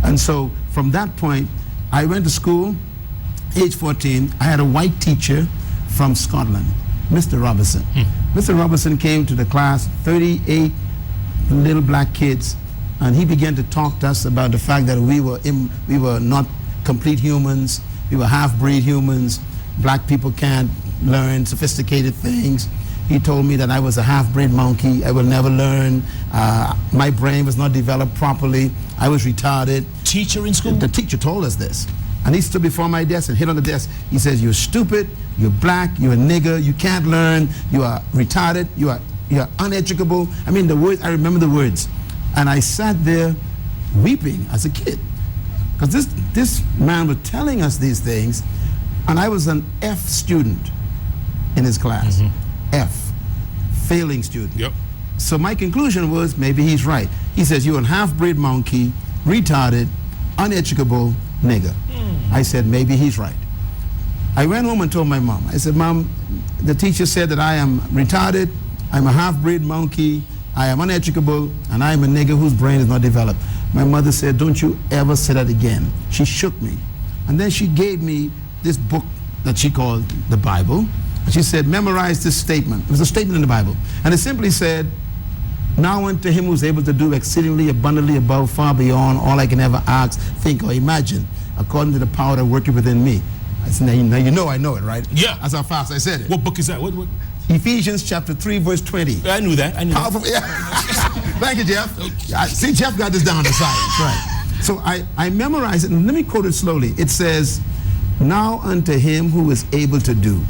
And so from that point, I went to school, age 14. I had a white teacher from Scotland, Mr. Robinson. Mr. Robinson came to the class, 38 little black kids, and he began to talk to us about the fact that we were not complete humans, we were half-breed humans. Black people can't learn sophisticated things. He told me that I was a half-breed monkey. I will never learn. My brain was not developed properly. I was retarded. Teacher in school? The teacher told us this. And he stood before my desk and hit on the desk. He says, "You're stupid, you're black, you're a nigger, you can't learn, you are retarded, you are uneducable." I mean, the words, I remember the words. And I sat there weeping as a kid. Because this man was telling us these things, and I was an F student in his class. F, failing student. Yep. So my conclusion was, maybe he's right. He says, "You're a half-breed monkey, retarded, uneducable nigger." I said, maybe he's right. I went home and told my mom. I said, "Mom, the teacher said that I am retarded, I'm a half-breed monkey, I am uneducable, and I am a nigger whose brain is not developed." My mother said, "Don't you ever say that again." She shook me. And then she gave me this book that she called the Bible. And she said, "Memorize this statement." It was a statement in the Bible. And it simply said, "Now unto him who's able to do exceedingly abundantly above, far beyond all I can ever ask, think, or imagine, according to the power that worketh within me." I said, now you know I know it, right? Yeah. That's how fast I said it. What book is that? What? Ephesians chapter 3, verse 20. I knew that. I knew Powerful, that. yeah. Thank you, Jeff. See, Jeff got this down to science, right? So I memorized it, and let me quote it slowly. It says, "Now unto him who is able to do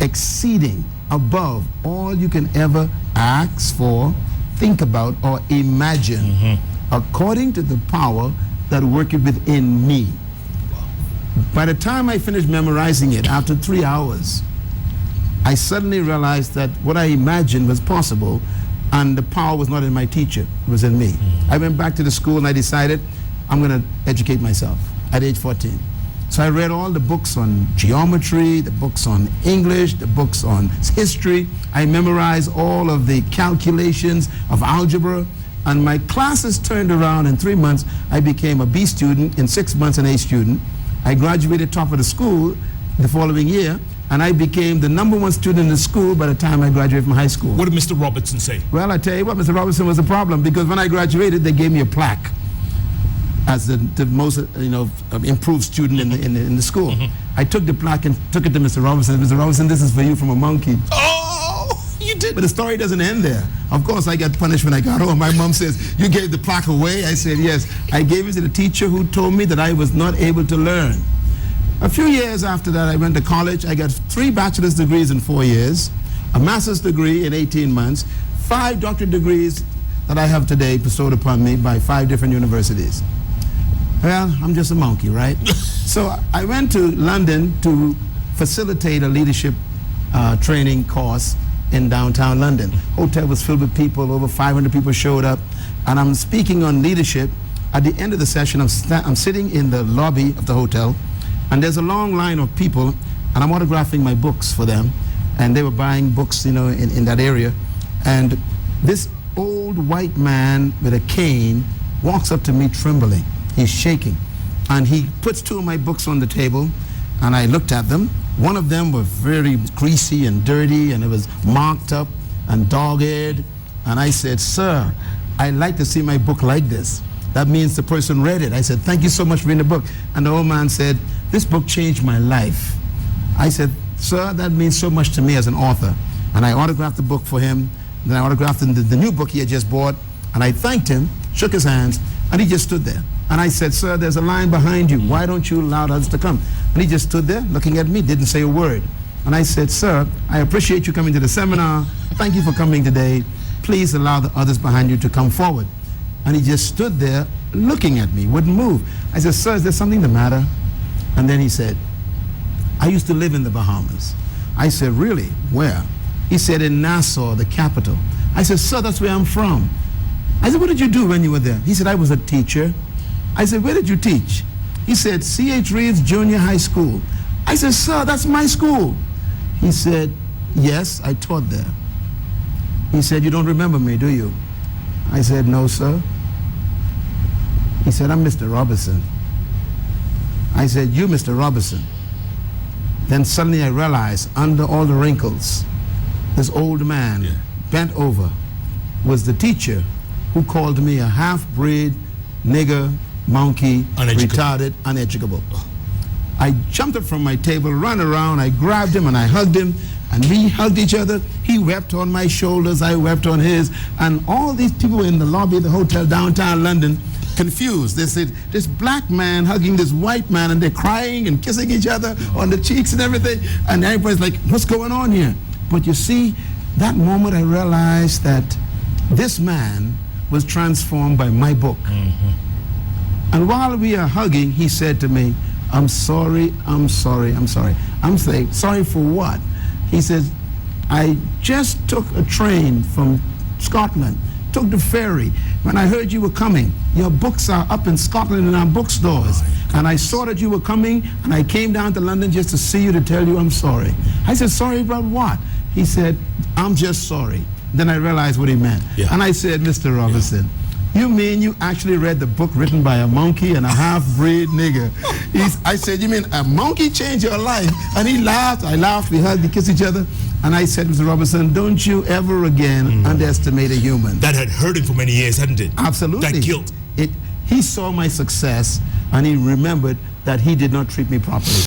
exceeding above all you can ever ask for, think about, or imagine, according to the power that worketh within me." By the time I finished memorizing it, after 3 hours, I suddenly realized that what I imagined was possible, and the power was not in my teacher, it was in me. I went back to the school and I decided I'm going to educate myself at age 14. So I read all the books on geometry, the books on English, the books on history. I memorized all of the calculations of algebra, and my classes turned around. In 3 months, I became a B student, in 6 months an A student. I graduated top of the school the following year, and I became the #1 student in the school by the time I graduated from high school. What did Mr. Robertson say? Well, I tell you what, Mr. Robertson was a problem, because when I graduated, they gave me a plaque as the most improved student in the school. I took the plaque and took it to Mr. Robertson. "Mr. Robertson, this is for you from a monkey." Oh, you did. But the story doesn't end there. Of course, I got punished when I got home. My mom says, "You gave the plaque away?" I said, "Yes." I gave it to the teacher who told me that I was not able to learn. A few years after that, I went to college. I got 3 bachelor's degrees in 4 years, a master's degree in 18 months, 5 doctorate degrees that I have today bestowed upon me by 5 different universities. Well, I'm just a monkey, right? So I went to London to facilitate a leadership training course in downtown London. Hotel was filled with people, over 500 people showed up, and I'm speaking on leadership. At the end of the session, I'm sitting in the lobby of the hotel, and there's a long line of people, and I'm autographing my books for them, and they were buying books, in that area. And this old white man with a cane walks up to me trembling. He's shaking, and he puts 2 of my books on the table, and I looked at them. One of them was very greasy and dirty, and it was marked up and dog-eared. And I said, "Sir, I'd like to see my book like this." That means the person read it. I said, "Thank you so much for reading the book." And the old man said, "This book changed my life." I said, "Sir, that means so much to me as an author." And I autographed the book for him. Then I autographed the new book he had just bought. And I thanked him, shook his hands, and he just stood there. And I said, "Sir, there's a line behind you. Why don't you allow others to come?" And he just stood there looking at me, didn't say a word. And I said, "Sir, I appreciate you coming to the seminar. Thank you for coming today. Please allow the others behind you to come forward." And he just stood there looking at me, wouldn't move. I said, "Sir, is there something the matter?" And then he said, "I used to live in the Bahamas." I said, "Really? Where?" He said, "In Nassau, the capital." I said, "Sir, that's where I'm from." I said, "What did you do when you were there?" He said, "I was a teacher." I said, "Where did you teach?" He said, C.H. Reeves Junior High School. I said, "Sir, that's my school." He said, "Yes, I taught there." He said, "You don't remember me, do you?" I said, "No, sir." He said, I'm Mr. Robertson. I said, you, Mr. Robertson. Then suddenly I realized, under all the wrinkles, this old man, bent over, was the teacher who called me a half-breed, nigger, monkey, retarded, uneducable. I jumped up from my table, ran around, I grabbed him and I hugged him, and we hugged each other. He wept on my shoulders, I wept on his, and all these people in the lobby of the hotel downtown London, confused. They said, this black man hugging this white man, and they're crying and kissing each other on the cheeks and everything, and everybody's like, what's going on here? But you see, that moment I realized that this man was transformed by my book. And while we are hugging, he said to me, I'm sorry, I'm sorry, I'm sorry. I'm saying, sorry for what? He says, I just took a train from Scotland, took the ferry. When I heard you were coming, your books are up in Scotland in our bookstores. And I saw that you were coming, and I came down to London just to see you, to tell you I'm sorry. I said, sorry about what? He said, I'm just sorry. Then I realized what he meant. And I said, Mr. Robertson, you mean you actually read the book written by a monkey and a half-breed nigger? I said, you mean a monkey changed your life? And he laughed, I laughed, we hugged, we kissed each other. And I said, Mr. Robertson, don't you ever again underestimate a human. That had hurt him for many years, hadn't it? Absolutely. That guilt. He saw my success, and he remembered that he did not treat me properly.